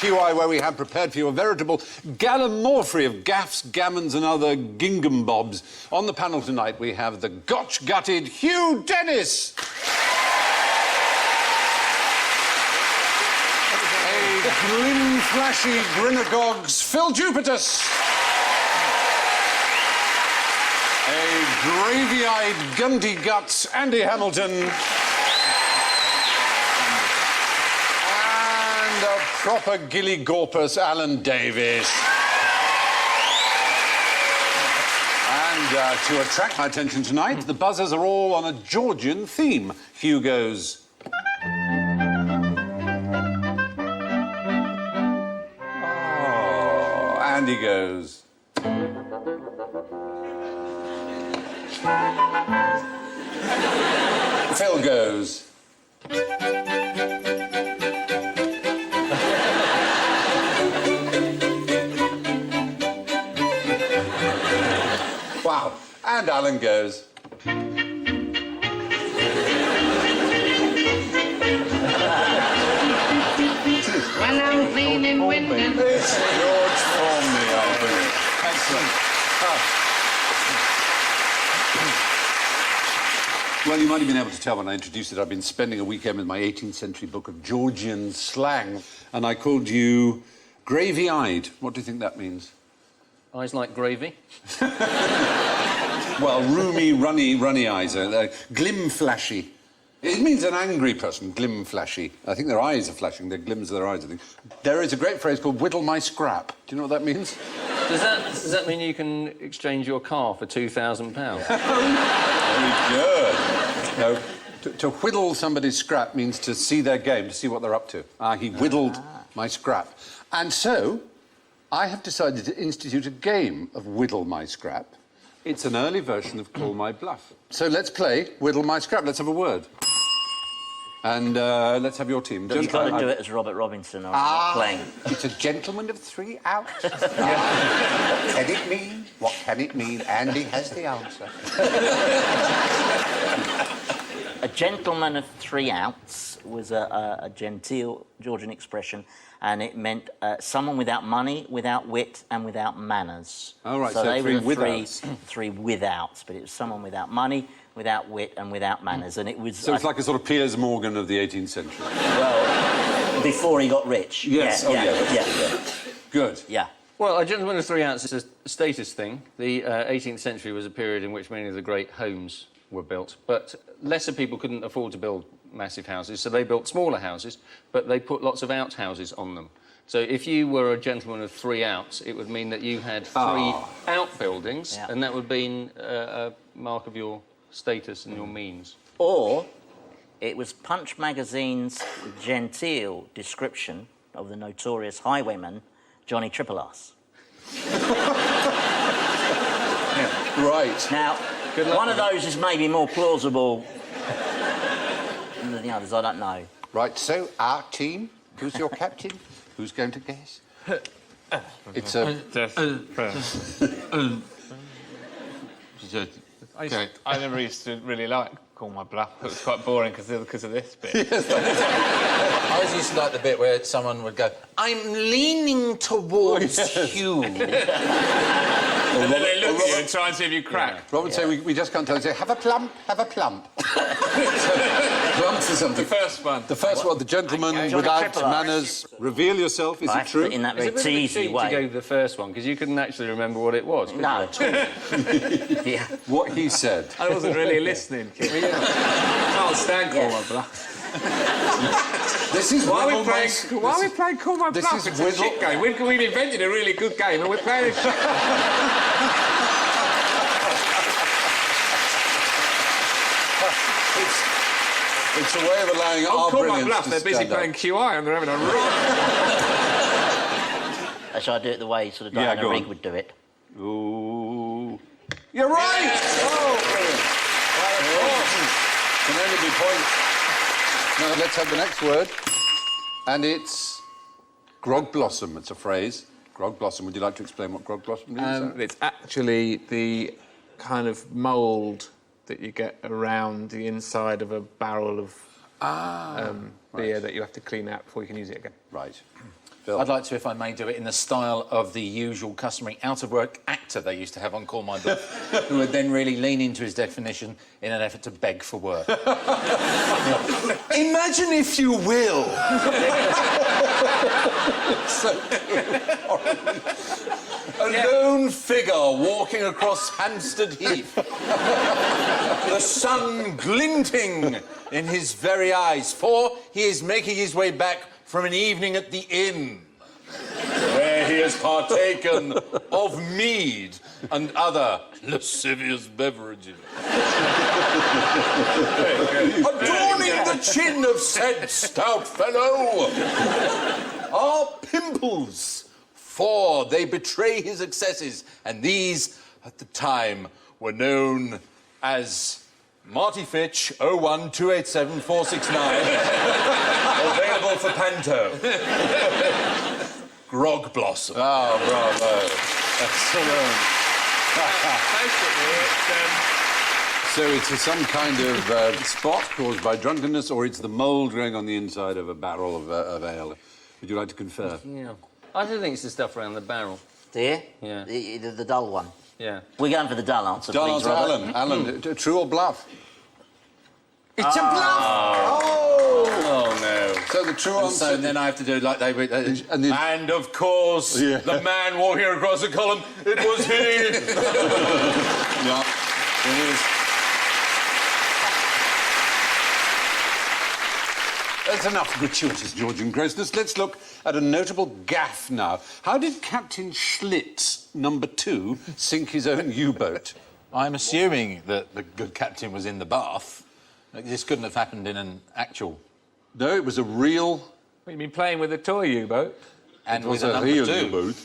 QI, where we have prepared for you a veritable Gallimaufrey of gaffs, gammons and other gingham bobs. On the panel tonight, we have the gotch-gutted Hugh Dennis. A glim-flashy Grinagog's Phill Jupitus. A gravy-eyed Gundy-Guts Andy Hamilton. And a proper Gilly-Gorpus Alan Davis. And to attract my attention tonight, the buzzers are all on a Georgian theme. Hugh goes... Oh, Andy goes... Phill goes... Wow. And Alan goes... When I'm feeling winded. It's George Formby, I believe. Excellent. Well, you might have been able to tell when I introduced it, I've been spending a weekend with my 18th century book of Georgian slang, and I called you gravy-eyed. What do you think that means? Eyes like gravy? Well, roomy, runny eyes. Glim-flashy. It means an angry person, glim-flashy. I think their eyes are flashing, their glims of their eyes, I think. There is a great phrase called whittle my scrap. Do you know what that means? Does that mean you can exchange your car for £2,000? Very good. No, to whittle somebody's scrap means to see their game, to see what they're up to. He whittled my scrap. And so, I have decided to institute a game of whittle my scrap. It's an early version of Call My Bluff. So let's play Whittle My Scrap. Let's have a word. And let's have your team. You've got to do it as Robert Robinson or playing. It's a gentleman of 3 out. What can it mean? What can it mean? Andy has the answer. A gentleman of 3 outs was a genteel Georgian expression, and it meant someone without money, without wit, and without manners. Oh, right, so they three were the withouts. three withouts, but it was someone without money, without wit, and without manners, and it was... So it's like a sort of Piers Morgan of the 18th century. Well, before he got rich. Yes, Yeah. Good. Yeah. Well, a gentleman of 3 outs is a status thing. The 18th century was a period in which many of the great homes were built, but lesser people couldn't afford to build massive houses, so they built smaller houses, but they put lots of outhouses on them. So if you were a gentleman of 3 outs, it would mean that you had 3 outbuildings, and that would be a mark of your status and your means. Or it was Punch magazine's genteel description of the notorious highwayman Johnny Triple Arse. Right. Now, one of those is maybe more plausible than the others, I don't know. Right, so our team, who's your captain? Who's going to guess? It's a... I never used to really like Call My Bluff. It was quite boring because of this bit. I always used to like the bit where someone would go, I'm leaning towards Hugh. And then they look at you and try and see if you crack. Robert would say, we just can't tell. He'd say, have a plump, have a plump. Plump for something. The first one. The first one, the gentleman without manners. Reveal yourself, is it true? In that very It's a bit of a teasy cheat way. to go with the first one, because you couldn't actually remember what it was. No. Yeah. What he said. I wasn't really listening. Can't stand Call My Bluff. This is Why are we playing Call My This Bluff? is It's a Whittle. shit game. We've invented a really good game and we're playing a shit. It's a way of allowing our Call My brilliance Bluff. to They're busy stand up. playing QI and they're having a right. Shall I do it the way sort of Yeah, Diana go Rigg on. would do it? Ooh. You're right! Yes. Oh, brilliant. Can only be points. Now, let's have the next word. And it's grog blossom. It's a phrase. Grog blossom. Would you like to explain what grog blossom means? It's actually the kind of mould that you get around the inside of a barrel of beer that you have to clean out before you can use it again. Right. Phill. I'd like to, if I may, do it in the style of the usual customary out-of-work actor they used to have on Call My Bluff, who would then really lean into his definition in an effort to beg for work. Imagine, if you will. So cute. A lone figure walking across Hampstead Heath. The sun glinting in his very eyes, for he is making his way back from an evening at the inn, where he has partaken of mead and other lascivious beverages. Adorning the chin of said stout fellow are pimples, for they betray his excesses, and these, at the time, were known as Marty Fitch 01287 available for Panto. Grog Blossom. Oh, bravo. Excellent. So it's some kind of spot caused by drunkenness, or it's the mould growing on the inside of a barrel of ale. Would you like to confer? Yeah. I do think it's the stuff around the barrel. Do you? Yeah. The dull one. Yeah. We're going for the dull answer, Dull please, answer, Robert. Alan, true or bluff? It's a bluff! Oh, no. So the true answer... So then I have to do like they... And of course, Yeah. the man walking across the column, it was he! Yeah, it is. That's enough gratuitous Georgian grossness. Let's look at a notable gaffe now. How did Captain Schlitz, number 2, sink his own U-boat? I'm assuming that the good captain was in the bath. This couldn't have happened in an actual... No, it was a real... Well, you mean playing with a toy U-boat? And It was with a a number real 2. U-boat.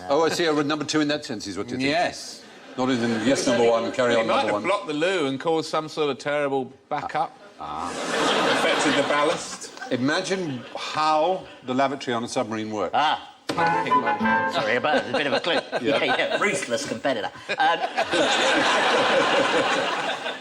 Oh, I see. I read number 2 in that sense, is what you think? Yes. Not in yes, number 1, carry He on, might number have 1. blocked the loo and caused some sort of terrible backup. Affected the ballast. Imagine how the lavatory on a submarine works. Sorry about it, a bit of a clue. Yeah, ruthless competitor.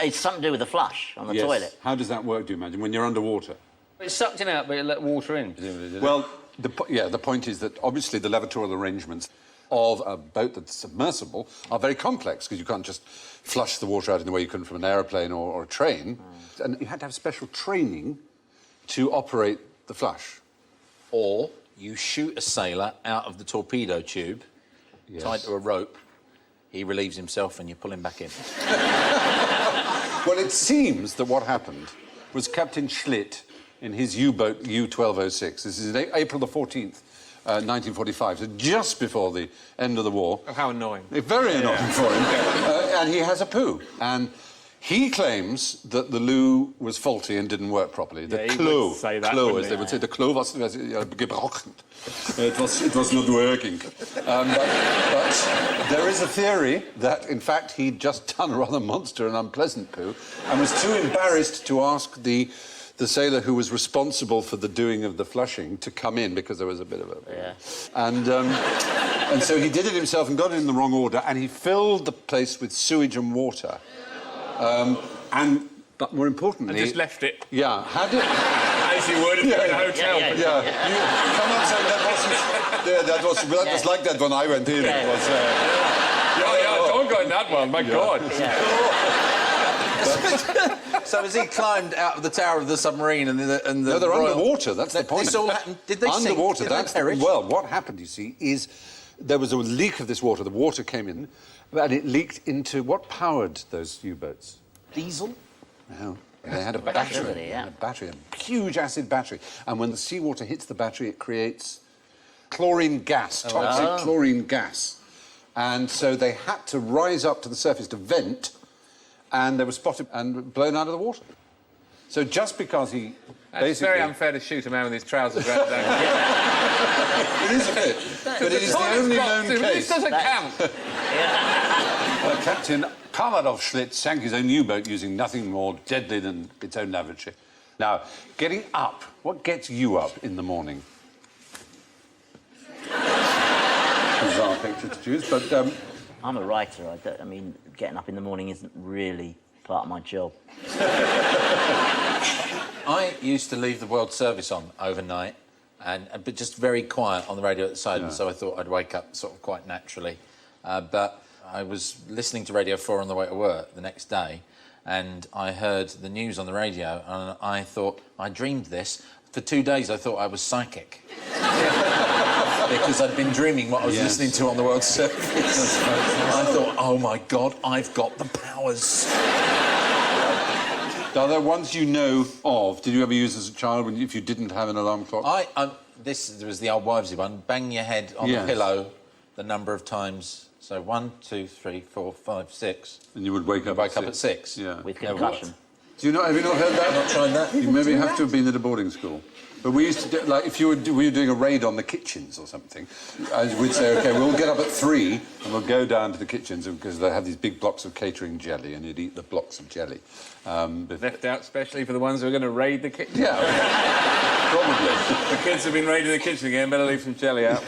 It's something to do with the flush on the Yes. toilet. How does that work, do you imagine, when you're underwater? It's sucked in out, but it let water in, presumably, did it? Well, the point is that obviously the lavatorial arrangements of a boat that's submersible are very complex, because you can't just flush the water out in the way you can from an aeroplane or a train. And you had to have special training to operate the flush. Or you shoot a sailor out of the torpedo tube, tied to a rope, he relieves himself and you pull him back in. Well, it seems that what happened was Captain Schlitt, in his U-boat U-1206, this is April the 14th, 1945, so just before the end of the war. Oh, how annoying. Very annoying for him. And he has a poo. And he claims that the loo was faulty and didn't work properly. The Yeah, he Klo, would say that, Klo, wouldn't as they he? would say, the Klo was gebrochen. It was not working. But there is a theory that, in fact, he'd just done a rather monster and unpleasant poo and was too embarrassed to ask the sailor who was responsible for the doing of the flushing to come in, because there was a bit of a... Yeah. And so he did it himself and got it in the wrong order, and he filled the place with sewage and water. But more importantly... And just left it. Yeah, how did... As you would if you were in a hotel. Yeah. Yeah, you come on, say that wasn't... Yeah, that was like that when I went in. Yeah. It was... Don't go in that one, my God. So as he climbed out of the tower of the submarine and the No, they're Royal... underwater, that's the point. This all happened... Did they sink? Underwater, Did they that's... perish? Well, what happened, you see, is there was a leak of this water. The water came in, and it leaked into... What powered those U-boats? Diesel? No. They had a Electricity, battery. yeah. A battery, a huge acid battery. And when the seawater hits the battery, it creates chlorine gas, toxic chlorine gas. And so they had to rise up to the surface to vent, and they were spotted and blown out of the water. So just because he It's basically... very unfair to shoot a man with his trousers round down. It is a bit. But it is the only known This case. doesn't count. Captain Kamarov Schlitz sank his own U-boat using nothing more deadly than its own lavatory. Now, getting up. What gets you up in the morning? Bizarre picture to choose, but... I'm a writer. I mean, getting up in the morning isn't really part of my job. I used to leave the World Service on overnight but just very quiet on the radio at the side, and so I thought I'd wake up sort of quite naturally. But I was listening to Radio 4 on the way to work the next day, and I heard the news on the radio, and I thought, I dreamed this. For 2 days, I thought I was psychic. Because I'd been dreaming what I was listening to on the world surface. I thought, oh, my God, I've got the powers. Are there ones you know of? Did you ever use as a child if you didn't have an alarm clock? This was the old wivesy one. Bang your head on the pillow the number of times. So 1, 2, 3, 4, 5, 6. And you would wake up at 6. Yeah. With concussion. Have you not heard that? I've not tried that. You maybe have to have been at a boarding school. But we used to do, like, if you were doing a raid on the kitchens or something, we'd say, OK, we'll get up at 3 and we'll go down to the kitchens because they have these big blocks of catering jelly and you'd eat the blocks of jelly. Left out specially for the ones who are going to raid the kitchen. Yeah, probably. The kids have been raiding the kitchen again, better leave some jelly out.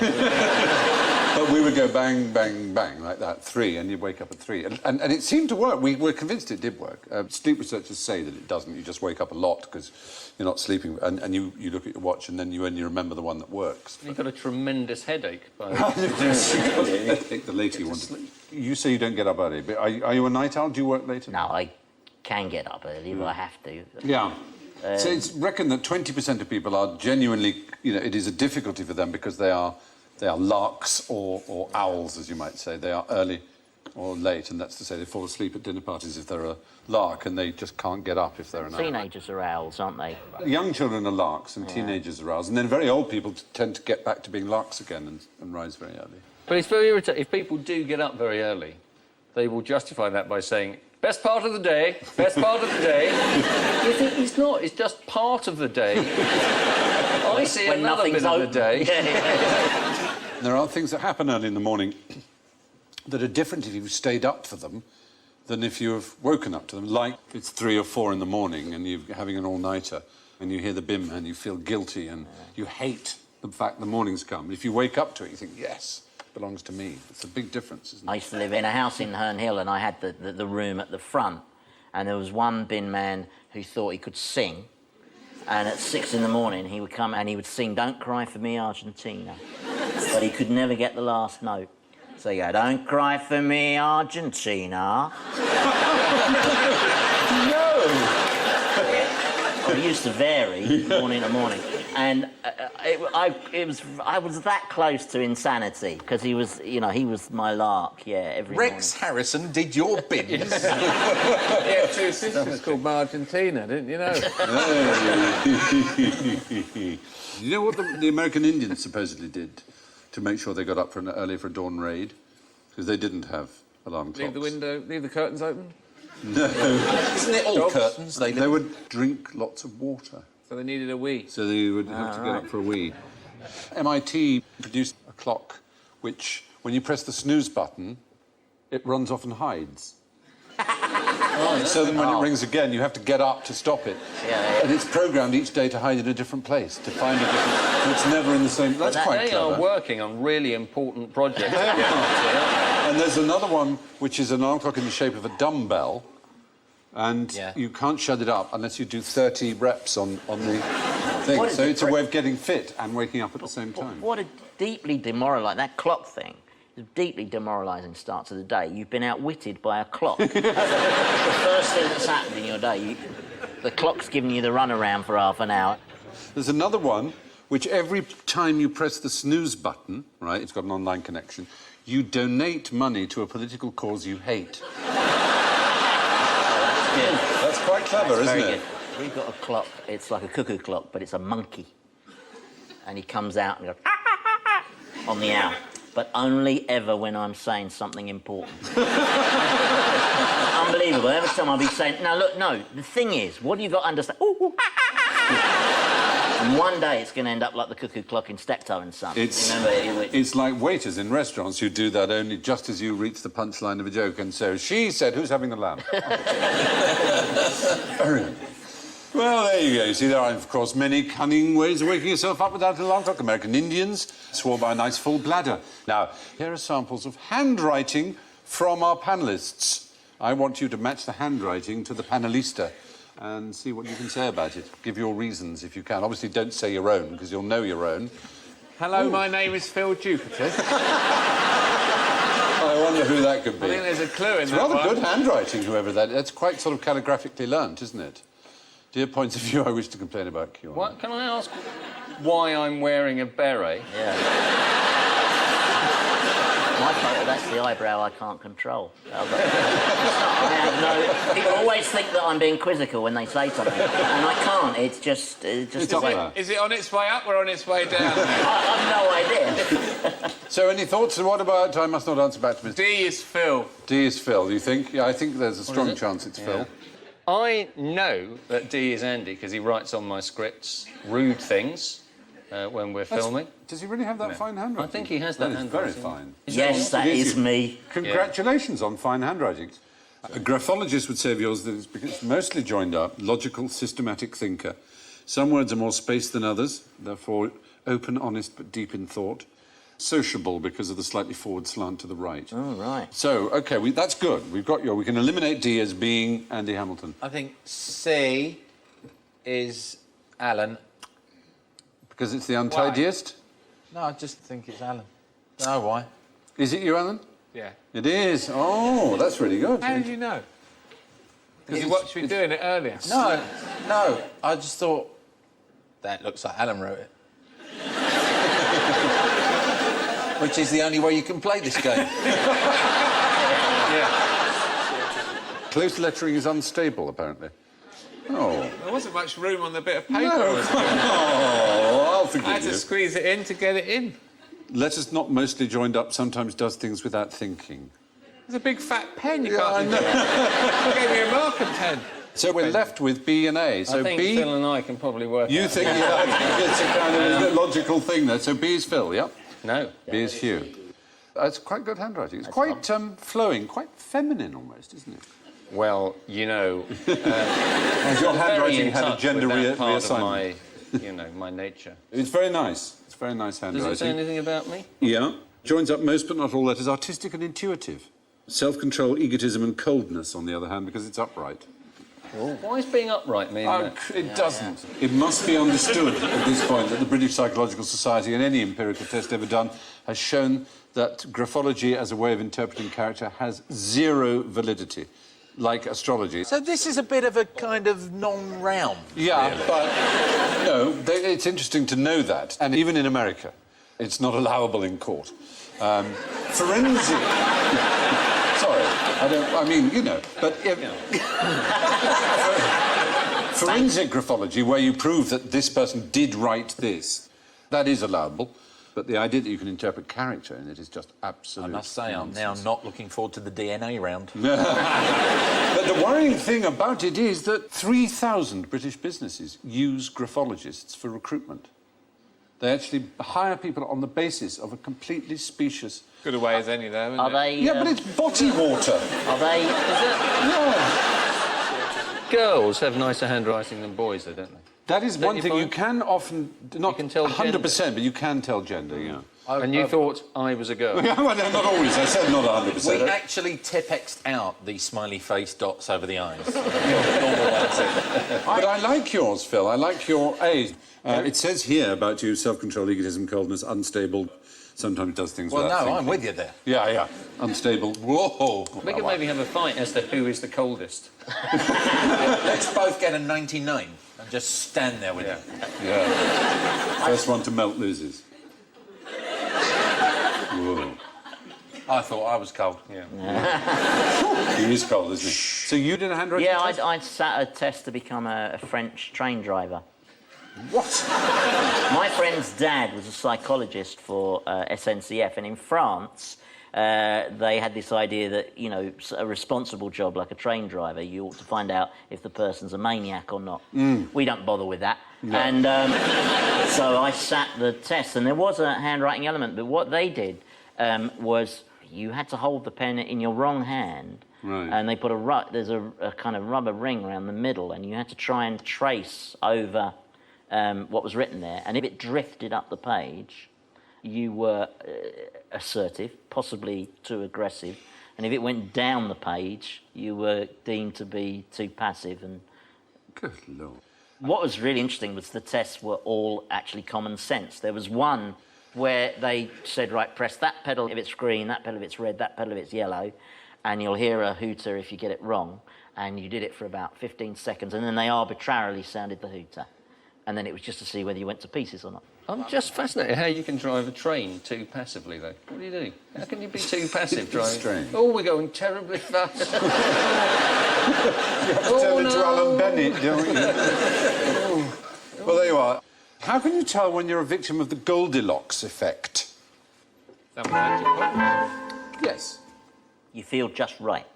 But we would go bang, bang, bang, like that, 3, and you'd wake up at 3. And it seemed to work. We were convinced it did work. Sleep researchers say that it doesn't. You just wake up a lot because you're not sleeping. And you look at your watch and then you only remember the one that works. You've got a tremendous headache. Take the later you want to. You say you don't get up early, but are you a night owl? Do you work later? No, I can get up early, but I have to. Yeah. So it's reckoned that 20% of people are genuinely, it is a difficulty for them because they are larks or owls, as you might say. They are early or late, and that's to say they fall asleep at dinner parties if they're a lark, and they just can't get up if they're an owl. Teenagers are owls, aren't they? Young children are larks, and teenagers are owls, and then very old people tend to get back to being larks again and rise very early. But it's very irritating. If people do get up very early, they will justify that by saying, best part of the day, best part of the day. You think it's not, it's just part of the day. I see When another bit nothing's of the day. There are things that happen early in the morning that are different if you've stayed up for them than if you have woken up to them. Like it's 3 or 4 in the morning and you're having an all-nighter and you hear the bim and you feel guilty and you hate the fact the morning's come. If you wake up to it, you think, yes, it belongs to me. It's a big difference, isn't it? I used to live in a house in Herne Hill and I had the room at the front, and there was one bin man who thought he could sing, and at 6 in the morning he would come and he would sing Don't Cry For Me, Argentina. But he could never get the last note. So you go, don't cry for me, Argentina. No! Well, it used to vary morning to morning. And I was that close to insanity, because he was my lark, every Rex morning. Harrison did your bins. You had 2 sisters called Argentina, didn't you know? You know what the American Indians supposedly did to make sure they got up early for a dawn raid? Because they didn't have alarm clocks. Leave the curtains open? No. Isn't it all Dogs? curtains? They would drink lots of water. So they needed a wee. So they would have to get up for a wee. MIT produced a clock which, when you press the snooze button, it runs off and hides. So then when it rings again, you have to get up to stop it. And it's programmed each day to hide in a different place, to find a different... It's never in the same... That's quite They clever. are working on really important projects. And there's another one which is an alarm clock in the shape of a dumbbell, and you can't shut it up unless you do 30 reps on the thing. So it's a way of getting fit and waking up at the same time. What a deeply demoralising... That clock thing is a deeply demoralising start to the day. You've been outwitted by a clock. That's the first thing that's happened in your day. The clock's giving you the runaround for half an hour. There's another one which every time you press the snooze button, right, it's got an online connection, you donate money to a political cause you hate. That's quite clever, isn't it? Very good. We've got a clock, it's like a cuckoo clock, but it's a monkey. And he comes out and goes, on the hour. But only ever when I'm saying something important. Unbelievable. Every time I'll be saying, no, look, no, the thing is, what do you got to understand? And one day it's going to end up like the cuckoo clock in Steptoe and Son. It's like waiters in restaurants who do that only just as you reach the punchline of a joke, and so she said, who's having the lamb? Well, there you go. You see, there are, of course, many cunning ways of waking yourself up without an alarm clock. American Indians swore by a nice full bladder. Now, here are samples of handwriting from our panellists. I want you to match the handwriting to the panelista. and see what you can say about it. Give your reasons if you can. Obviously, don't say your own, because you'll know your own. Hello, my name is Phill Jupitus. I wonder who that could be. I think there's a clue in It's that rather one. good handwriting, whoever that is. It's quite sort of calligraphically learnt, isn't it? Dear points of view I wish to complain about, Hugh. What, can I ask why I'm wearing a beret? Yeah. My photo, that's the eyebrow I can't control. People always think that I'm being quizzical when they say something, and I can't. It's just It's up there. Is it on its way up or on its way down? I've no idea. So, any thoughts? And what about... I must not answer back to Mr. D is Phill. D is Phill, you think? Yeah, I think there's a strong it? chance it's Phill. I know that D is Andy because he writes on my scripts rude things when we're filming. Does he really have that fine handwriting? I think he has that That is very handwriting. fine. Yes, that It is you. me. Congratulations on fine handwriting. A graphologist would say of yours that it's mostly joined up, logical, systematic thinker. Some words are more spaced than others, therefore open, honest, but deep in thought. Sociable because of the slightly forward slant to the right. Oh, right. So, OK, that's good. We've got we can eliminate D as being Andy Hamilton. I think C is Alan. Because it's the untidiest? No, I just think it's Alan. Don't know why. Is it you, Alan? Yeah. It is. Oh, that's really good. How did you know? Because you watched me doing it earlier. No, I just thought that looks like Alan wrote it. Which is the only way you can play this game. Close lettering is unstable, apparently. Oh. There wasn't much room on the bit of paper. No. was there? Oh, I'll I forgive had to you. squeeze it in to get it in. Letters not mostly joined up sometimes does things without thinking. There's a big fat pen. You Yeah, I can't know. You gave me a marker pen. So we're left with B and A. So I think B... Phil and I can probably work You out. think, I think it's a kind of logical thing there. So B is Phill, yeah? No. B is Hugh. It's quite good handwriting. It's quite flowing, quite feminine almost, isn't it? Well, you know, As your very handwriting in had a touch gender with that part of reassignment. my nature. It's very nice. It's very nice Does handwriting. it say anything about me? Yeah. Joins up most but not all letters. Artistic and intuitive. Self-control, egotism and coldness, on the other hand, because it's upright. Why is being upright mean that? It doesn't. It must be understood at this point that the British Psychological Society and any empirical test ever done has shown that graphology as a way of interpreting character has zero validity, like astrology. So this is a bit of a kind of non-round. Yeah, but it's interesting to know that. And even in America, it's not allowable in court. Forensic... Sorry, but... Forensic graphology, where you prove that this person did write this, that is allowable. But the idea that you can interpret character in it is just absolute I must say, I'm now nonsense. not looking forward to the DNA round. But the worrying thing about it is that 3,000 British businesses use graphologists for recruitment. They actually hire people on the basis of a completely specious... Good a way as any, though, isn't Are it? they? Yeah, but it's body water. Are they? Girls have nicer handwriting than boys, though, don't they? That is Don't one you thing find? you can often... Not can tell 100%, but you can tell gender, yeah. And you thought I was a girl. Well, no, not always. I said not 100%. We actually Tipexed out the smiley face dots over the eyes. Normal ones. But I like yours, Phil. I like your A. It says here about you, self-control, egotism, coldness, unstable, sometimes does things Well, without no, thinking. I'm with you there. Yeah. Unstable. Whoa. We could maybe have a fight as to who is the coldest. Let's both get a 99 and just stand there with it. Yeah. First one to melt loses. Whoa. I thought I was cold. Yeah. He is cold, isn't he? So you did a handwriting Yeah, test? I'd sat a test to become a French train driver. What? My friend's dad was a psychologist for SNCF, and in France, they had this idea that, you know, a responsible job like a train driver, you ought to find out if the person's a maniac or not. We don't bother with that. No. And so I sat the test, and there was a handwriting element, but what they did was you had to hold the pen in your wrong hand, Right. and they put there's a kind of rubber ring around the middle, and you had to try and trace over what was written there, and if it drifted up the page, you were assertive, possibly too aggressive, and if it went down the page, you were deemed to be too passive and Good Lord. What was really interesting was the tests were all actually common sense. There was one where they said, right, press that pedal if it's green, that pedal if it's red, that pedal if it's yellow, and you'll hear a hooter if you get it wrong. And you did it for about 15 seconds, and then they arbitrarily sounded the hooter. And then it was just to see whether you went to pieces or not. I'm just fascinated how you can drive a train too passively, though. What do you do? How can you be too passive driving? Strange. Oh, we're going terribly fast. You have to turn into Alan Bennett, don't you? Well, there you are. How can you tell when you're a victim of the Goldilocks effect? That was magic, wasn't it? Yes. You feel just right.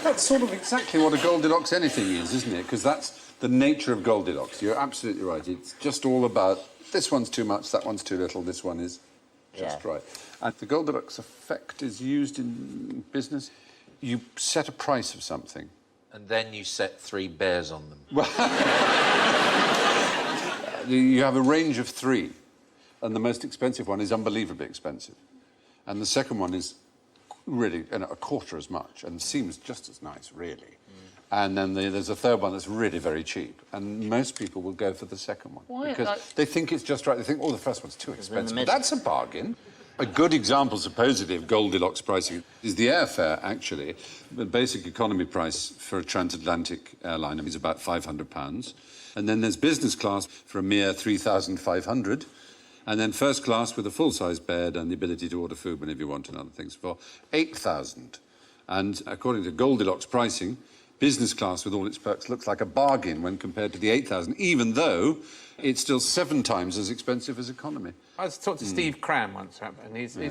That's sort of exactly what a Goldilocks anything is, isn't it? Because that's the nature of Goldilocks. You're absolutely right. It's just all about this one's too much, that one's too little, this one is just right. And the Goldilocks effect is used in business. You set a price of something. And then you set 3 bears on them. You have a range of 3, and the most expensive one is unbelievably expensive. And the second one is really a quarter as much and seems just as nice, really. And then there's a third one that's really very cheap. And most people will go for the second one. Why? Because they think it's just right. They think, oh, the first one's too expensive. But middle. that's a bargain. A good example, supposedly, of Goldilocks pricing is the airfare, actually. The basic economy price for a transatlantic airline is about £500. And then there's business class for a mere £3,500. And then first class with a full-size bed and the ability to order food whenever you want and other things for £8,000. And according to Goldilocks pricing, business class with all its perks looks like a bargain when compared to the £8,000, even though it's still 7 times as expensive as economy. I was talking to Steve Cram once, and he's a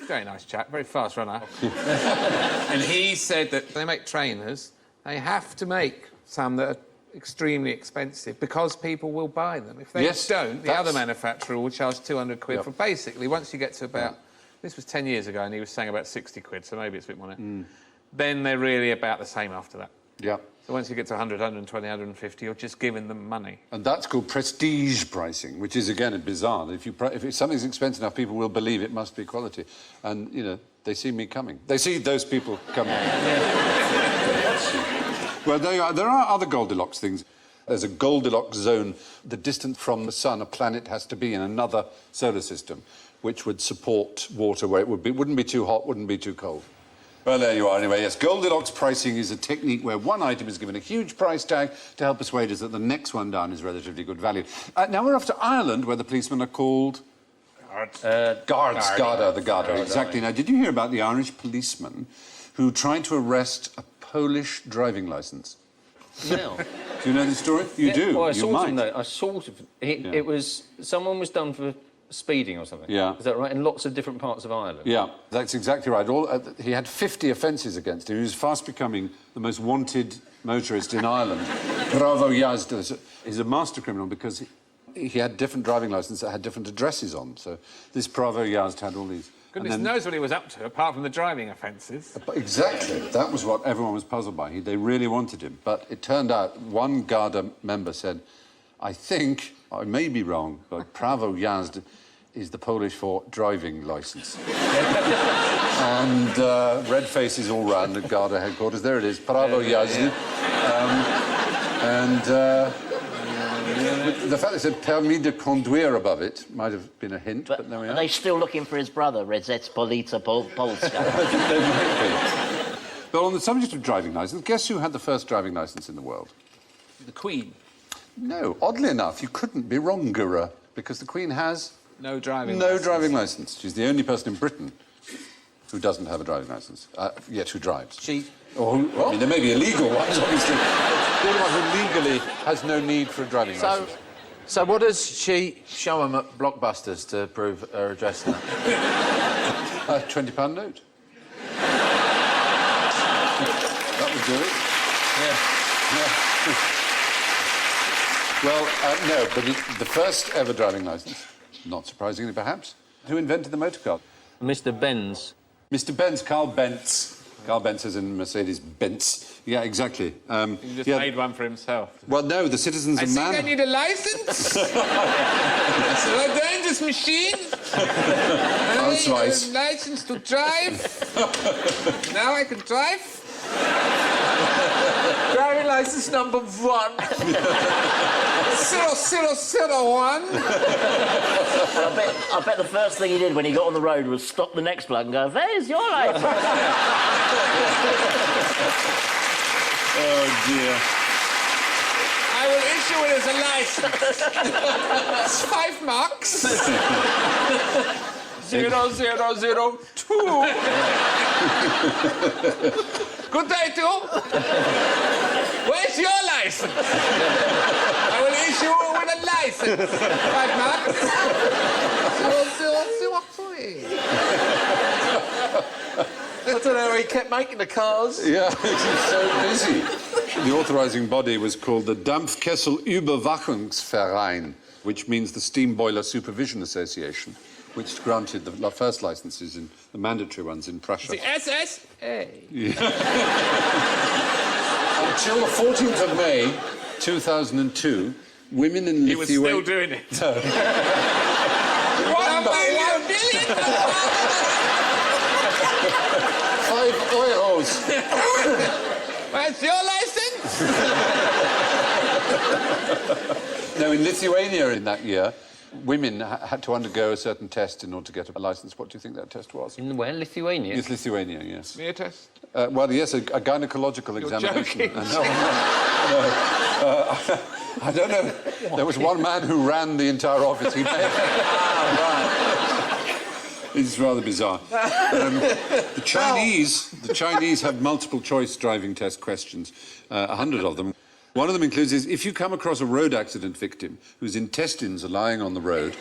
very nice chap, very fast runner. And he said that they make trainers, they have to make some that are extremely expensive because people will buy them. If they don't, the other manufacturer will charge 200 quid for basically, once you get to about, this was 10 years ago, and he was saying about 60 quid, so maybe it's a bit more now. Then they're really about the same after that. Yeah. So once you get to 100, 120, 150, you're just giving them money. And that's called prestige pricing, which is, again, bizarre. If something's expensive enough, people will believe it must be quality. And, you know, they see me coming. They see those people coming. Well, there are other Goldilocks things. There's a Goldilocks zone. The distance from the sun a planet has to be in another solar system, which would support water where it wouldn't be too hot, wouldn't be too cold. Well, there you are. Anyway, yes, Goldilocks pricing is a technique where one item is given a huge price tag to help persuade us that the next one down is relatively good value. Now we're off to Ireland, where the policemen are called... Guards. Garda, exactly. Now, did you hear about the Irish policeman who tried to arrest a Polish driving licence? No. Do you know the story? You do. Well, I you sort might. of know. I sort of... It was... Someone was done for speeding or something. Yeah. Is that right? In lots of different parts of Ireland. Yeah, that's exactly right. He had 50 offences against him. He was fast becoming the most wanted motorist in Ireland. Bravo Jazda. He's a master criminal because he had different driving licences that had different addresses on. So this Bravo Jazda had all these. Goodness knows what he was up to, apart from the driving offences. Exactly. That was what everyone was puzzled by. They really wanted him. But it turned out one Garda member said, I think, I may be wrong, but Prawo jazdy is the Polish for driving licence. And red faces all round at Garda headquarters. There it is, Prawo jazdy. The fact they said permis de conduire above it might have been a hint, but there we are. Are they still looking for his brother, Redzec Polita Polska? They might be. But on the subject of driving licence, guess who had the first driving licence in the world? The Queen. No, oddly enough, you couldn't be wronger, because the Queen has... No driving licence. She's the only person in Britain who doesn't have a driving licence, yet who drives. She... Or who, I mean, there may be illegal ones, obviously. The only one who legally has no need for a driving licence. So what does she show them at Blockbusters to prove her address now? A £20 note. That would do it. Yeah. Well, no, but the first ever driving licence, not surprisingly perhaps, who invented the motor car? Mr. Benz. Mr. Benz, Carl Benz. Carl Benz is in Mercedes-Benz. Yeah, exactly. He just made one for himself. Well, no, the citizens of Man... I need a licence. So I done this machine. I need a licence to drive. Now I can drive. License number 1. 0001. I bet the first thing he did when he got on the road was stop the next bloke and go, "There's your license." Oh, dear. I will issue it as a license. It's 5 marks. 0002. Good day, too. Where's your license? I will issue it with a license. 5 marks. 0003. I don't know, he kept making the cars. Yeah, he's so busy. The authorising body was called the Dampfkessel-Überwachungsverein, which means the Steam Boiler Supervision Association, which granted the first licences, in the mandatory ones in Prussia. The SSA. Until the 14th of May, 2002, women in He was still Lithuania... doing it. 1 billion. 5 euros. Where's your license? No, in Lithuania in that year, women had to undergo a certain test in order to get a licence. What do you think that test was? In where? Lithuania? It's Lithuania, yes. Smear test? Well, yes, a gynecological examination. joking. No, I don't know. There was one man who ran the entire office. He may... It's rather bizarre. The Chinese have multiple choice driving test questions, 100 of them. One of them includes is, if you come across a road accident victim whose intestines are lying on the road,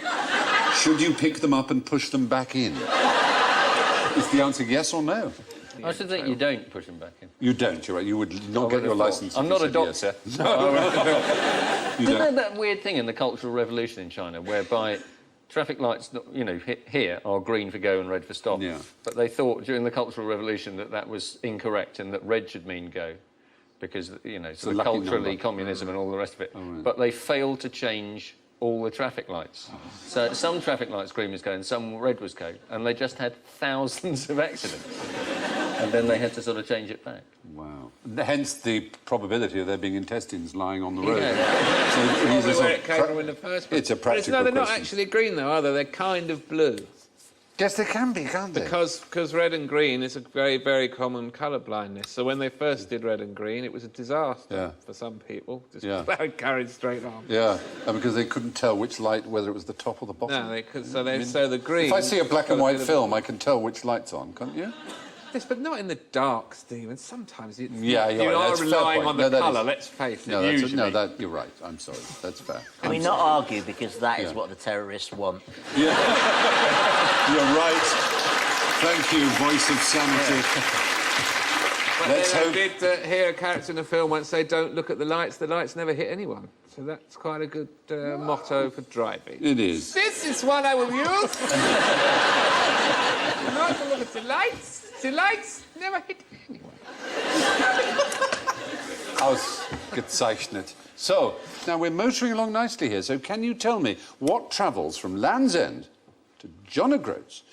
should you pick them up and push them back in? Is the answer yes or no? I should think you don't push them back in. You don't, you're right. You would not get your licence. I'm not a doctor. You Isn't there don't. that weird thing in the Cultural Revolution in China whereby traffic lights, you know, here are green for go and red for stop. Yeah. But they thought during the Cultural Revolution that was incorrect and that red should mean go because, you know, sort of lucky culturally, number. communism and all the rest of it. right. But they failed to change all the traffic lights. So some traffic lights green was go and some red was go, and they just had thousands of accidents. And then they had to sort of change it back. Wow. Hence the probability of there being intestines lying on the road. Yeah. So it is a Probably sort where of it came from in the first place. It's a But practical no, they're not question. actually green, though, are they? They're kind of blue. Yes, they can be, can't they? Because red and green is a very, very common colour blindness. So when they first did red and green, it was a disaster for some people. Just carried straight on. Yeah, and because they couldn't tell which light, whether it was the top or the bottom. No, they could. So the green. If I see a black and white film, I can tell which light's on, can't you? Yes, but not in the dark, Stephen. Sometimes you Yeah, you're right. are That's a fair relying point. on No, the that colour. is- Let's face it. No, usually. you're right. I'm sorry. That's fair. Can we not argue because that is what the terrorists want? You're right. Thank you, voice of sanity. But Let's then hope... I did hear a character in the film once say, "Don't look at the lights never hit anyone." So that's quite a good motto for driving. It is. This is what I will use. Not to look at the lights. The lights never hit anyone. Ausgezeichnet. So, now we're motoring along nicely here, so can you tell me what travels from Land's End to John O'Groats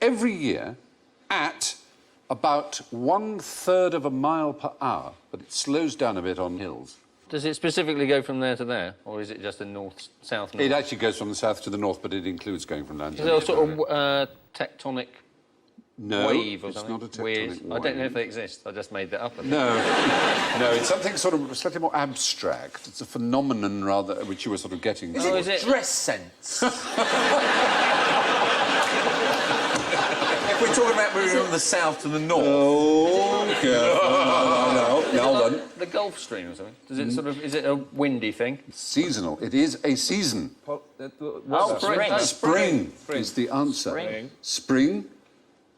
every year at about 1/3 of a mile per hour, but it slows down a bit on hills? Does it specifically go from there to there, or is it just a north-south? It actually goes from the south to the north, but it includes going from Land's Is End. there a sort of tectonic No, wave or it's something? not a tectonic Weird. wave. I don't know if they exist. I just made that up. No, no, it's something sort of slightly more abstract. It's a phenomenon, rather, which you were sort of getting to. Oh, is it? Dress sense. If we're talking about moving from the south to the north. Oh, careful. No, hold on. The Gulf Stream or something? Does it sort of... Is it a windy thing? Seasonal. It is a season. Spring. Spring is the answer. Spring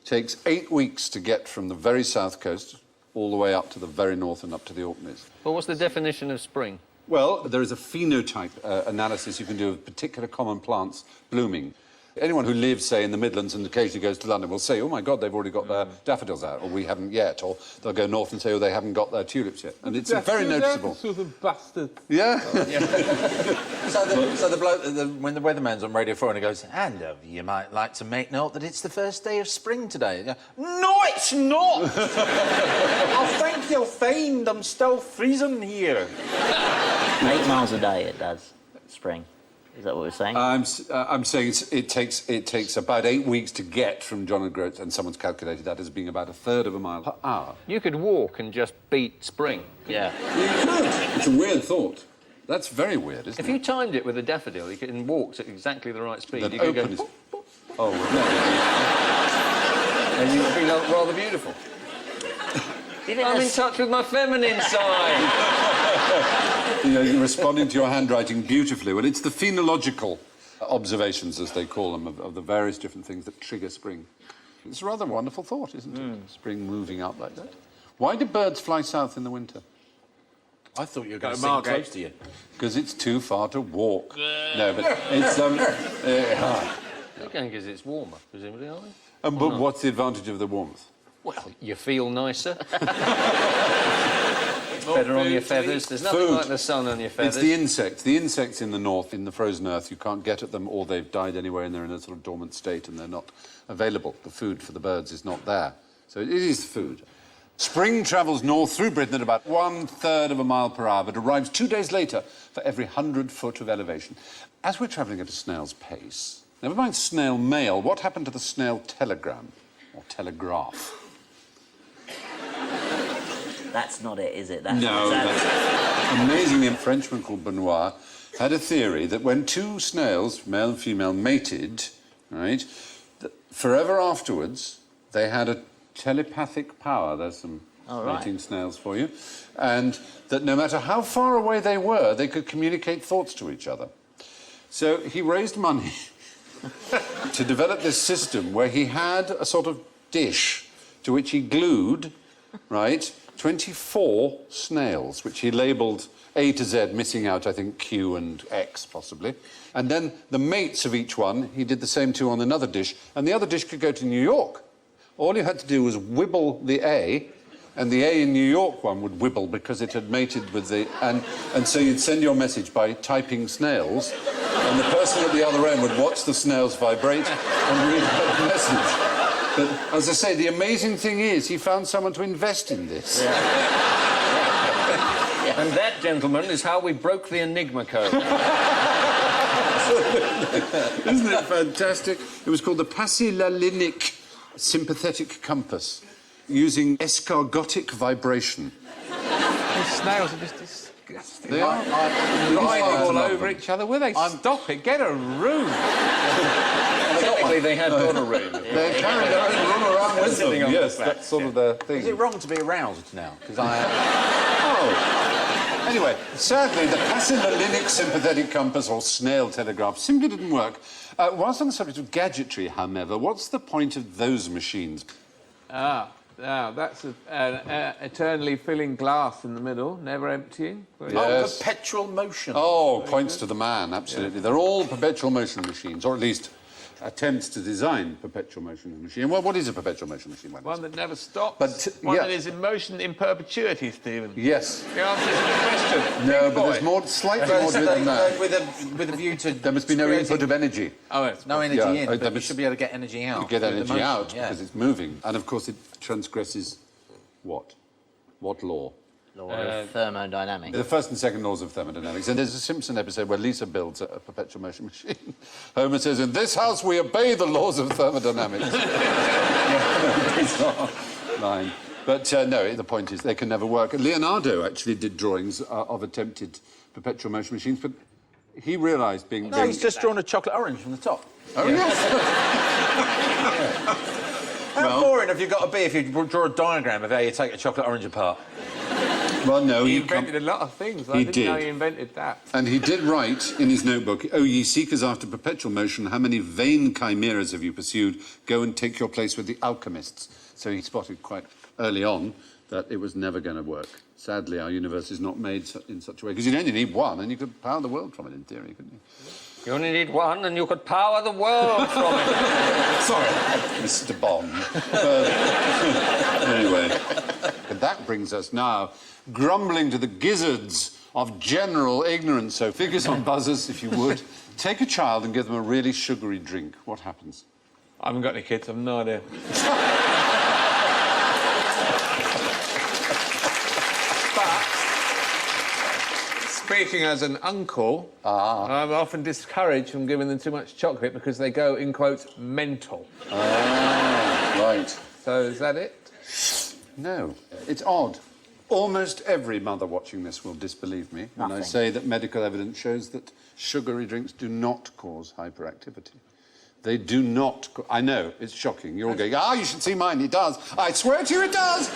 takes 8 weeks to get from the very south coast all the way up to the very north and up to the Orkneys. Well, what's the definition of spring? Well, there is a phenotype analysis you can do of particular common plants blooming. Anyone who lives, say, in the Midlands and occasionally goes to London will say, oh, my God, they've already got their daffodils out, or we haven't yet. Or they'll go north and say, oh, they haven't got their tulips yet. And it's very noticeable. Sort of bastard. Yeah. So the bloke, when the weatherman's on Radio 4 and he goes, and you might like to make note that it's the first day of spring today. Yeah. No, it's not! I think you'll find I'm still freezing here. 8 miles a day it does, spring. Is that what we're saying? I'm saying it takes about 8 weeks to get from John O'Groats, and someone's calculated that as being about a third of a mile per hour. You could walk and just beat spring. Yeah. You could. It's a weird thought. That's very weird, isn't If it? you timed it with a daffodil, you could walk at exactly the right speed. That You could go... open is- boop, boop, Oh, and you would be rather beautiful. I'm in touch with my feminine side. no. You're responding to your handwriting beautifully. Well, it's the phenological observations, as they call them, of the various different things that trigger spring. It's a rather wonderful thought, isn't it? Spring moving up like that. Why do birds fly south in the winter? I thought you were going to Mark, sit close to you. Because it's too far to walk. No, but it's... You're going because it's warmer, presumably, aren't you? but what's the advantage of the warmth? Well, you feel nicer. It's better on your feathers. There's nothing Food. like the sun on your feathers. It's the insects. The insects in the north, in the frozen earth, you can't get at them, or they've died anyway and they're in a sort of dormant state and they're not available. The food for the birds is not there. So it is food. Spring travels north through Britain at about 1/3 of a mile per hour, but arrives 2 days later for every 100 foot of elevation. As we're travelling at a snail's pace, never mind snail mail, what happened to the snail telegram or telegraph? That's not it, is it? That's No. that's- Amazingly, a Frenchman called Benoit had a theory that when two snails, male and female, mated, right, that forever afterwards, they had a telepathic power. There's some mating snails for you. And that no matter how far away they were, they could communicate thoughts to each other. So he raised money to develop this system where he had a sort of dish to which he glued, right, 24 snails, which he labelled A to Z, missing out, I think, Q and X, possibly. And then the mates of each one, he did the same to on another dish, and the other dish could go to New York. All you had to do was wibble the A, and the A in New York one would wibble because it had mated with the... And so you'd send your message by typing snails, and the person at the other end would watch the snails vibrate and read out the message. But, as I say, the amazing thing is he found someone to invest in this. And that, gentlemen, is how we broke the Enigma code. Isn't it fantastic? It was called the Passylalinic sympathetic compass, using escargotic vibration. These snails are just disgusting. They are. Lying all over each other. Will they stop it? Get a room. Technically, they had got a room. They carry their own room around with them. Sitting on Yes, the that's sort of their thing. Is it wrong to be aroused now? Because I... Oh. Anyway, sadly, the Passylalinic sympathetic compass or snail telegraph simply didn't work. Whilst on the subject of gadgetry, however, what's the point of those machines? That's an eternally filling glass in the middle, never emptying. Yes. Oh, perpetual motion. Oh, points to the man, absolutely. Yeah. They're all perpetual motion machines, or at least attempts to design perpetual motion machine. Well, what is a perpetual motion machine? One that never stops. But, one yeah. that is in motion in perpetuity, Stephen. Yes. The answer is the question. No, Big but boy. there's more, slightly more to it than that. With a view to... There must be no input of energy. Oh, it's No energy Yeah, in, there but you must- should be able to get energy out. You get with the energy motion, out yeah. because it's moving. And, of course, it transgresses what? What law? Law of thermodynamics. The first and second laws of thermodynamics. And there's a Simpson episode where Lisa builds a perpetual motion machine. Homer says, in this house we obey the laws of thermodynamics. Bizarre line. But no, the point is they can never work. Leonardo actually did drawings of attempted perpetual motion machines, but he realised being... No, he's just drawn a chocolate orange from the top. Oh, yes. How boring have you got to be if you draw a diagram of how you take a chocolate orange apart? Well, no, He invented a lot of things. I He didn't know did. he invented that. And he did write in his notebook, "O ye seekers after perpetual motion, how many vain chimeras have you pursued? Go and take your place with the alchemists." So he spotted quite early on that it was never going to work. Sadly, our universe is not made in such a way, because you'd only need one and you could power the world from it, in theory, couldn't you? You only need one and you could power the world from it. Sorry, Mr. Bond. Anyway, and that brings us now grumbling to the gizzards of general ignorance. So figures on buzzers, if you would. Take a child and give them a really sugary drink. What happens? I haven't got any kids, I've no idea. But, speaking as an uncle, I'm often discouraged from giving them too much chocolate because they go, in quotes, mental. Right. So is that it? No. It's odd. Almost every mother watching this will disbelieve me when I say that medical evidence shows that sugary drinks do not cause hyperactivity. They do not... I know, it's shocking. You're all going, you should see mine, it does. I swear to you it does!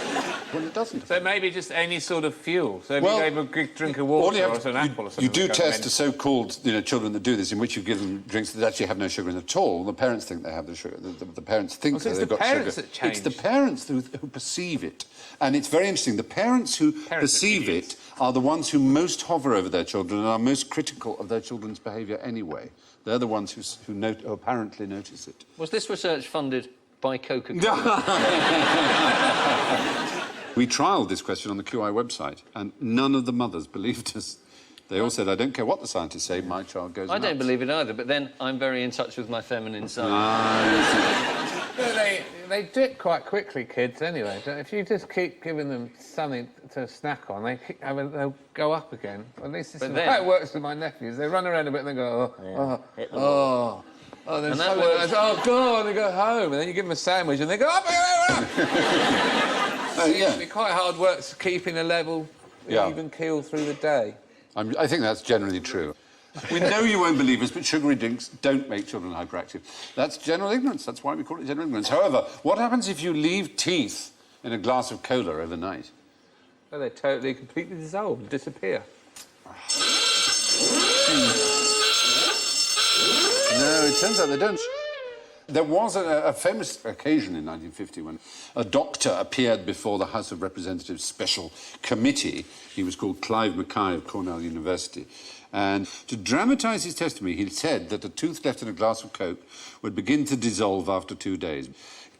Well, it doesn't. So maybe just any sort of fuel. So if you gave a quick drink of water or an apple or something... You do test to so-called children that do this, in which you give them drinks that actually have no sugar in at all. The parents think they have the sugar. The parents think they've got sugar. It's the parents who perceive it. And it's very interesting. The parents who perceive it are the ones who most hover over their children and are most critical of their children's behaviour anyway. They're the ones who apparently notice it. Was this research funded by Coca-Cola? We trialled this question on the QI website, and none of the mothers believed us. They all said, I don't care what the scientists say, my child goes nuts. I don't believe it either, but then I'm very in touch with my feminine side. They do it quite quickly, kids, anyway. If you just keep giving them something to snack on, they'll go up again. At least this is how it works with my nephews. They run around a bit and they go, then and that works. God, and they go home. And then you give them a sandwich and they go up. It's quite hard work keeping a level, even keel through the day. I think that's generally true. We know you won't believe us, but sugary drinks don't make children hyperactive. That's general ignorance. That's why we call it general ignorance. However, what happens if you leave teeth in a glass of cola overnight? Well, they totally, completely dissolve and disappear. No, it turns out they don't. There was a famous occasion in 1950 when a doctor appeared before the House of Representatives Special Committee. He was called Clive Mackay of Cornell University. And to dramatise his testimony, he said that a tooth left in a glass of Coke would begin to dissolve after 2 days.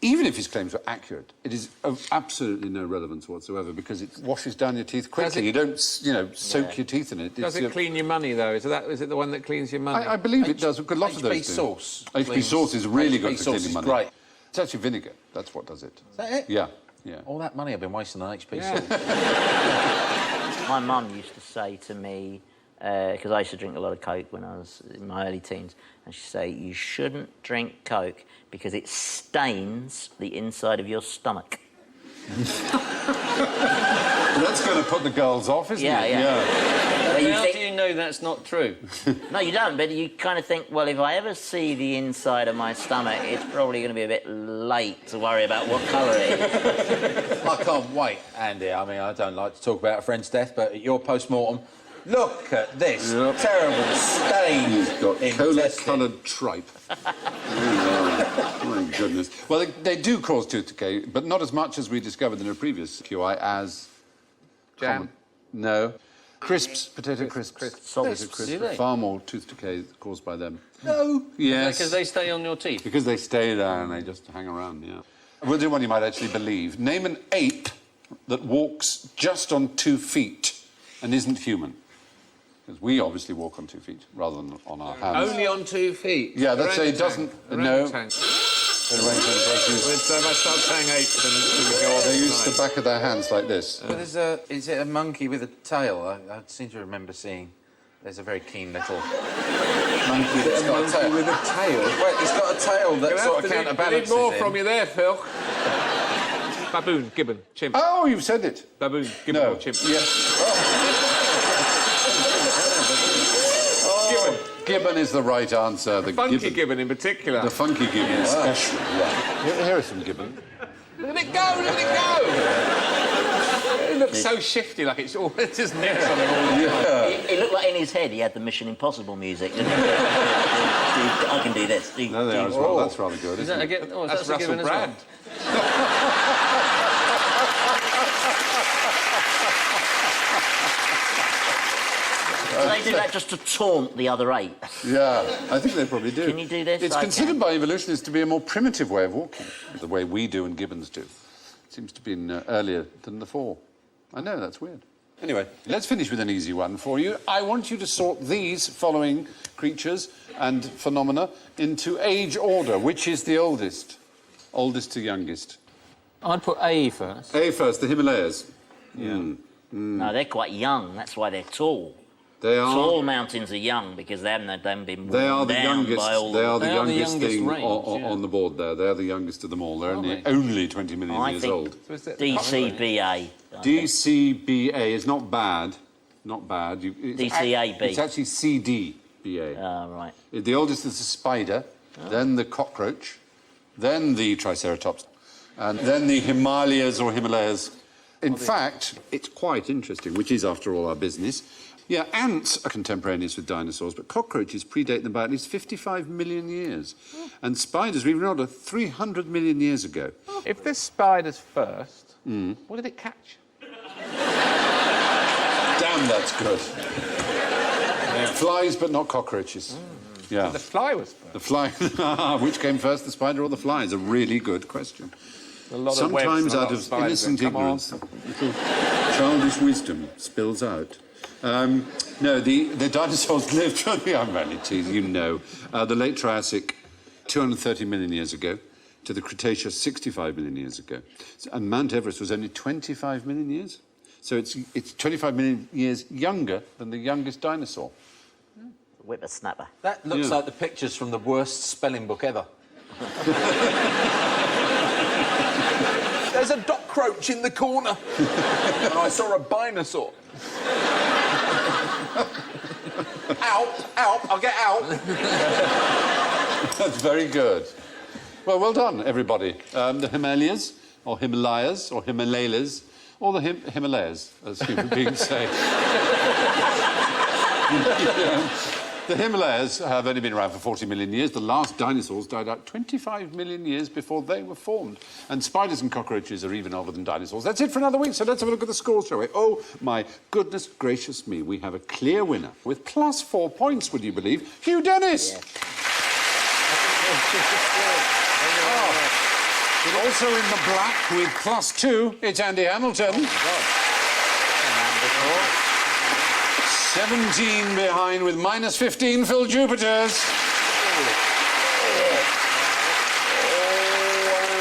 Even if his claims were accurate, it is of absolutely no relevance whatsoever because it washes down your teeth quickly. You don't, soak your teeth in it. Does it clean your money, though? Is it the one that cleans your money? I believe it does, because lots of those do. Sauce. HP sauce is really good for sauce cleaning is money. great. It's actually vinegar. That's what does it. Is that it? Yeah. All that money I've been wasting on HP sauce. My mum used to say to me, because I used to drink a lot of Coke when I was in my early teens, and she'd say, you shouldn't drink Coke because it stains the inside of your stomach. Well, that's going to put the girls off, isn't it? Yeah. How do you know that's not true? No, you don't, but you kind of think, well, if I ever see the inside of my stomach, it's probably going to be a bit late to worry about what colour it is. I can't wait, Andy. I mean, I don't like to talk about a friend's death, but at your post-mortem, look at this terrible stain. He's got cola-coloured tripe. My goodness. Well, they do cause tooth decay, but not as much as we discovered in a previous QI as... Jam? No. Crisps, potato crisps. Salty Crisps. Do they? Far more tooth decay caused by them. No. Yes. Because they stay on your teeth? Because they stay there and they just hang around, yeah. We'll do one you might actually believe. Name an ape that walks just on 2 feet and isn't human. Because we obviously walk on 2 feet rather than on our hands. Only on 2 feet? Yeah, that's it doesn't... No. If I start saying apes and go off. They use the back of their hands like this. But is it a monkey with a tail? I seem to remember seeing... There's a very keen little monkey that's got a tail. With a tail? Wait, it's got a tail that sort of counterbalances I need more from you there, Phil. Baboon, gibbon, chimp. Oh, you've said it. Baboon, gibbon or chimp. Yes. Gibbon is the right answer. The Funky gibbon in particular. The funky gibbon especially, yeah. Here are some gibbon. Look at it go, look at it go! It looks so shifty, like it's all just next on it all the time. It looked like in his head he had the Mission Impossible music, didn't he? I can do this. No, they are as well. That's rather good, isn't it? That's Russell Brand. Do they do that just to taunt the other apes? Yeah, I think they probably do. Can you do this? It's considered by evolutionists to be a more primitive way of walking, the way we do and gibbons do. It seems to have been earlier than the fall. I know, that's weird. Anyway, let's finish with an easy one for you. I want you to sort these following creatures and phenomena into age order. Which is the oldest? Oldest to youngest. I'd put A first. A first, the Himalayas. Yeah. No, they're quite young. That's why they're tall. They are. Tall mountains are young because they haven't been They are worn the down youngest. by all They are the They are the youngest youngest thing range, yeah. on the board there. They are the youngest of them all. They're Are only 20 million I years think old. So is it DCBA. DCBA is not bad. Not bad. DCAB. It's actually CDBA. Oh, right. The oldest is the spider, then the cockroach, then the Triceratops, and then the Himalayas or Himalayas. In fact, it's quite interesting, which is, after all, our business. Yeah, ants are contemporaneous with dinosaurs, but cockroaches predate them by at least 55 million years. And spiders were even older, 300 million years ago. If this spider's first, what did it catch? Damn, that's good. Flies, but not cockroaches. Yeah. The fly was first. The fly. Which came first, the spider or the fly? Is a really good question. A lot Sometimes of webs and a lot out of spiders innocent then. Come on. ignorance, little childish wisdom spills out. No, the dinosaurs lived, I'm only teasing, you know, the late Triassic, 230 million years ago, to the Cretaceous, 65 million years ago. And Mount Everest was only 25 million years. So it's 25 million years younger than the youngest dinosaur. Whippersnapper. That looks Yeah. like the pictures from the worst spelling book ever. There's a dock croach in the corner. And I saw a binosaur. Out, I'll get out. That's very good. Well done, everybody. The Himalayas, or Himalayas, or Himalayas, or the Himalayas, as human beings say. The Himalayas have only been around for 40 million years. The last dinosaurs died out 25 million years before they were formed. And spiders and cockroaches are even older than dinosaurs. That's it for another week, so let's have a look at the scores, shall we? Oh, my goodness gracious me. We have a clear winner with +4 points, would you believe? Hugh Dennis! But also in the black with +2, it's Andy Hamilton. 17 behind with -15, Phill Jupitus.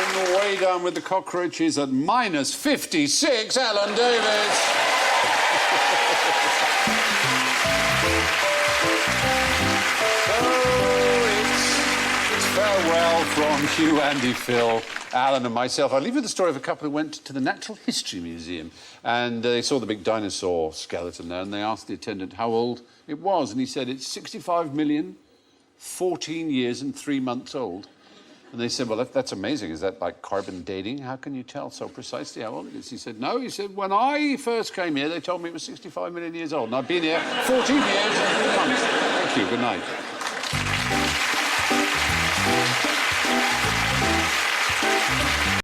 And way down with the cockroaches at -56, Alan Davis. It's farewell from Hugh, Andy, Phill, Alan and myself. I'll leave you the story of a couple who went to the Natural History Museum and they saw the big dinosaur skeleton there and they asked the attendant how old it was and he said it's 65 million, 14 years and 3 months old. And they said, well, that's amazing. Is that like carbon dating? How can you tell so precisely how old it is? He said, no. He said, when I first came here, they told me it was 65 million years old and I've been here 14 years and 3 months. Thank you. Good night.